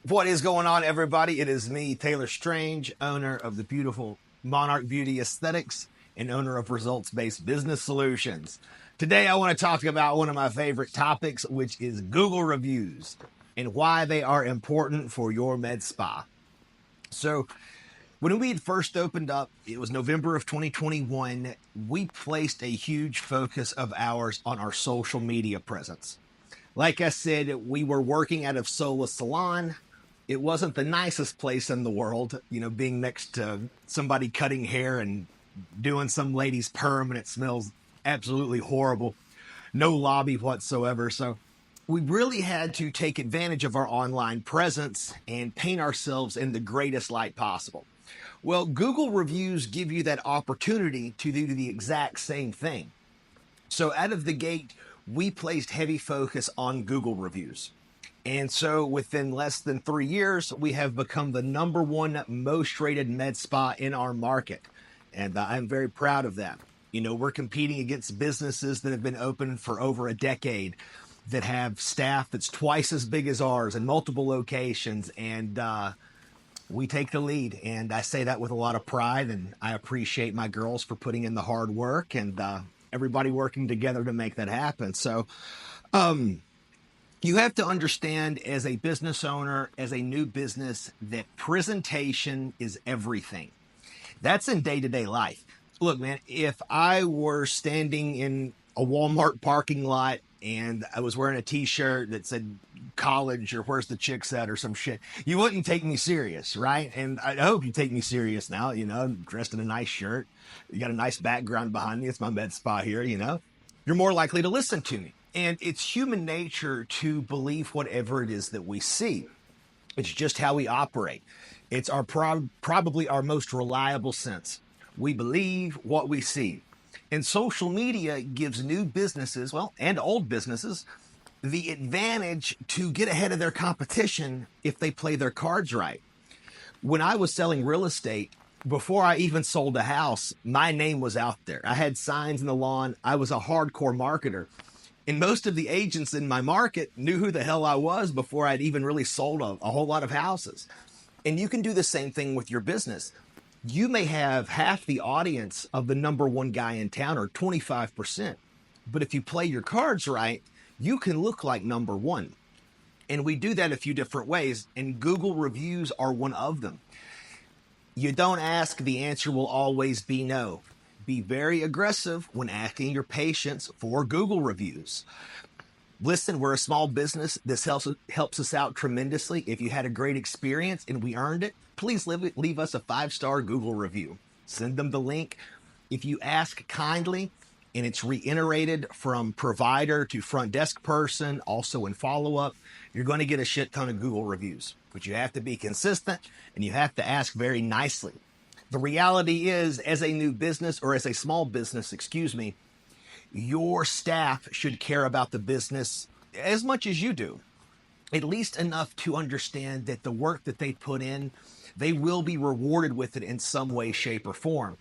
What is going on, everybody? It is me, Taylor Strange, owner of the beautiful Monarch Beauty Aesthetics and owner of Results-Based Business Solutions. Today, I want to talk about one of my favorite topics, which is Google reviews and why they are important for your med spa. So, when we had first opened up, it was November of 2021, we placed a huge focus of ours on our social media presence. Like I said, we were working out of Sola Salon. It wasn't the nicest place in the world, being next to somebody cutting hair and doing some lady's perm, and it smells absolutely horrible. No lobby whatsoever. So we really had to take advantage of our online presence and paint ourselves in the greatest light possible. Well, Google reviews give you that opportunity to do the exact same thing. So out of the gate, we placed heavy focus on Google reviews. And so within less than 3 years, we have become the number one most rated med spa in our market. And I'm very proud of that. We're competing against businesses that have been open for over a decade, that have staff that's twice as big as ours in multiple locations. And we take the lead. And I say that with a lot of pride. And I appreciate my girls for putting in the hard work and everybody working together to make that happen. So, you have to understand, as a business owner, as a new business, that presentation is everything. That's in day-to-day life. Look, man, if I were standing in a Walmart parking lot and I was wearing a t-shirt that said college or where's the chicks at or some shit, you wouldn't take me serious, right? And I hope you take me serious now. I'm dressed in a nice shirt. You got a nice background behind me. It's my med spa here, You're more likely to listen to me. And it's human nature to believe whatever it is that we see. It's just how we operate. It's our probably our most reliable sense. We believe what we see. And social media gives new businesses, and old businesses, the advantage to get ahead of their competition if they play their cards right. When I was selling real estate, before I even sold a house, my name was out there. I had signs in the lawn. I was a hardcore marketer. And most of the agents in my market knew who the hell I was before I'd even really sold a whole lot of houses. And you can do the same thing with your business. You may have half the audience of the number one guy in town, or 25%. But if you play your cards right, you can look like number one. And we do that a few different ways, and Google reviews are one of them. You don't ask, the answer will always be no. Be very aggressive when asking your patients for Google reviews. Listen, we're a small business. This helps us out tremendously. If you had a great experience and we earned it, please leave us a 5-star Google review. Send them the link. If you ask kindly and it's reiterated from provider to front desk person, also in follow-up, you're going to get a shit ton of Google reviews. But you have to be consistent and you have to ask very nicely. The reality is, as a new business, or as a small business, your staff should care about the business as much as you do. At least enough to understand that the work that they put in, they will be rewarded with it in some way, shape, or form.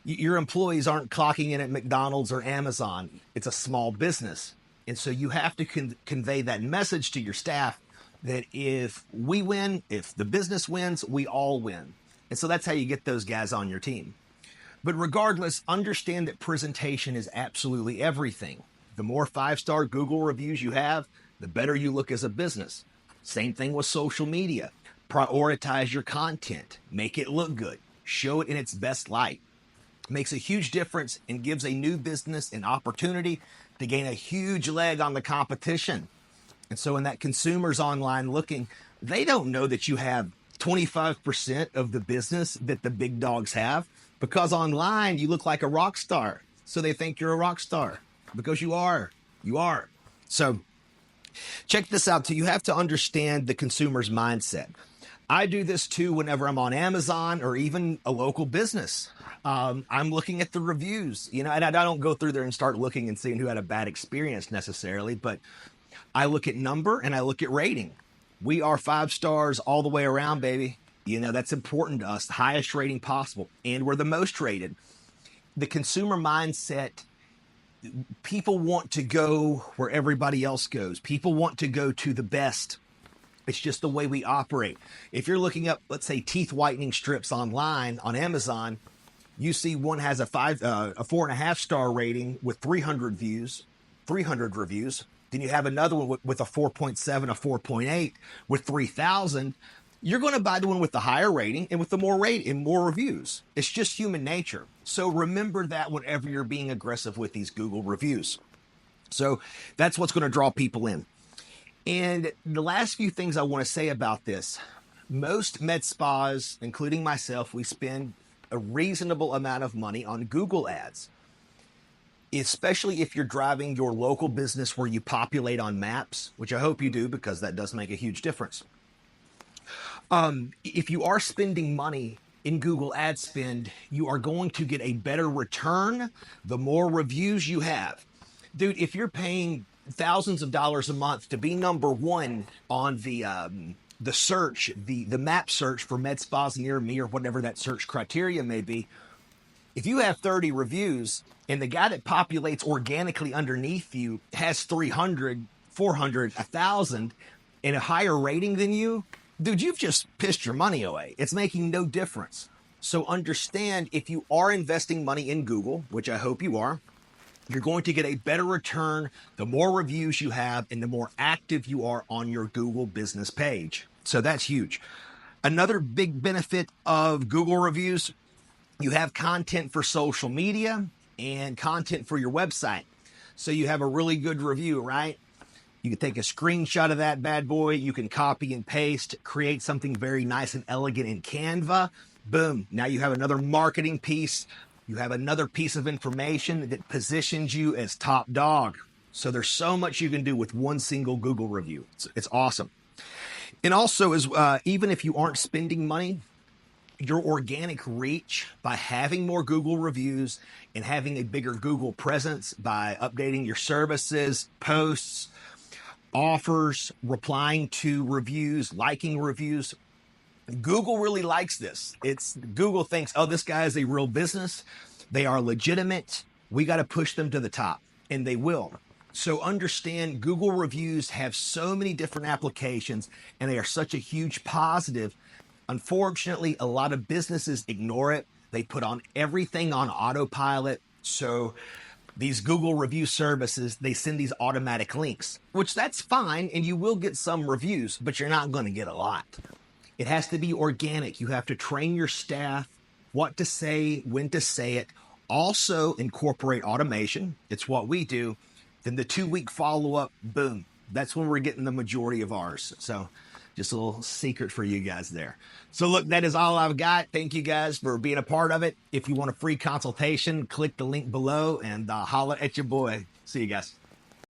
Your employees aren't clocking in at McDonald's or Amazon. It's a small business. And so you have to convey that message to your staff that if we win, if the business wins, we all win. And so that's how you get those guys on your team. But regardless, understand that presentation is absolutely everything. The more 5-star Google reviews you have, the better you look as a business. Same thing with social media. Prioritize your content. Make it look good. Show it in its best light. Makes a huge difference and gives a new business an opportunity to gain a huge leg on the competition. And so when that consumer's online looking, they don't know that you have 25% of the business that the big dogs have, because online you look like a rock star. So they think you're a rock star because you are. You are. So check this out too. You have to understand the consumer's mindset. I do this too whenever I'm on Amazon or even a local business. I'm looking at the reviews, and I don't go through there and start looking and seeing who had a bad experience necessarily, but I look at number and I look at rating. We are 5 stars all the way around, baby. That's important to us, the highest rating possible. And we're the most rated. The consumer mindset, people want to go where everybody else goes. People want to go to the best. It's just the way we operate. If you're looking up, let's say, teeth whitening strips online on Amazon, you see one has a 4.5 star rating with 300 reviews. Then you have another one with a 4.7, a 4.8 with 3,000. You're going to buy the one with the higher rating and with the more rating and more reviews. It's just human nature. So remember that whenever you're being aggressive with these Google reviews. So that's what's going to draw people in. And the last few things I want to say about this, most med spas, including myself, we spend a reasonable amount of money on Google ads, especially if you're driving your local business where you populate on maps, which I hope you do because that does make a huge difference. If you are spending money in Google ad spend, you are going to get a better return the more reviews you have. Dude, if you're paying thousands of dollars a month to be number one on the search, the map search for med spas near me or whatever that search criteria may be, if you have 30 reviews and the guy that populates organically underneath you has 300, 400, 1,000 and a higher rating than you, dude, you've just pissed your money away. It's making no difference. So understand, if you are investing money in Google, which I hope you are, you're going to get a better return the more reviews you have and the more active you are on your Google business page. So that's huge. Another big benefit of Google reviews, you have content for social media and content for your website. So you have a really good review, right? You can take a screenshot of that bad boy. You can copy and paste, create something very nice and elegant in Canva. Boom. Now you have another marketing piece. You have another piece of information that positions you as top dog. So there's so much you can do with one single Google review. It's awesome. And also, even if you aren't spending money, your organic reach by having more Google reviews and having a bigger Google presence by updating your services, posts, offers, replying to reviews, liking reviews. Google really likes this. Google thinks, oh, this guy is a real business. They are legitimate. We got to push them to the top, and they will. So understand, Google reviews have so many different applications, and they are such a huge positive. Unfortunately, a lot of businesses ignore it. They put on everything on autopilot. So these Google review services, they send these automatic links, which that's fine, and you will get some reviews, but you're not going to get a lot. It has to be organic. You have to train your staff what to say, when to say it. Also incorporate automation. It's what we do. Then the 2-week follow-up, boom. That's when we're getting the majority of ours. So just a little secret for you guys there. So look, that is all I've got. Thank you guys for being a part of it. If you want a free consultation, click the link below and holla at your boy. See you guys.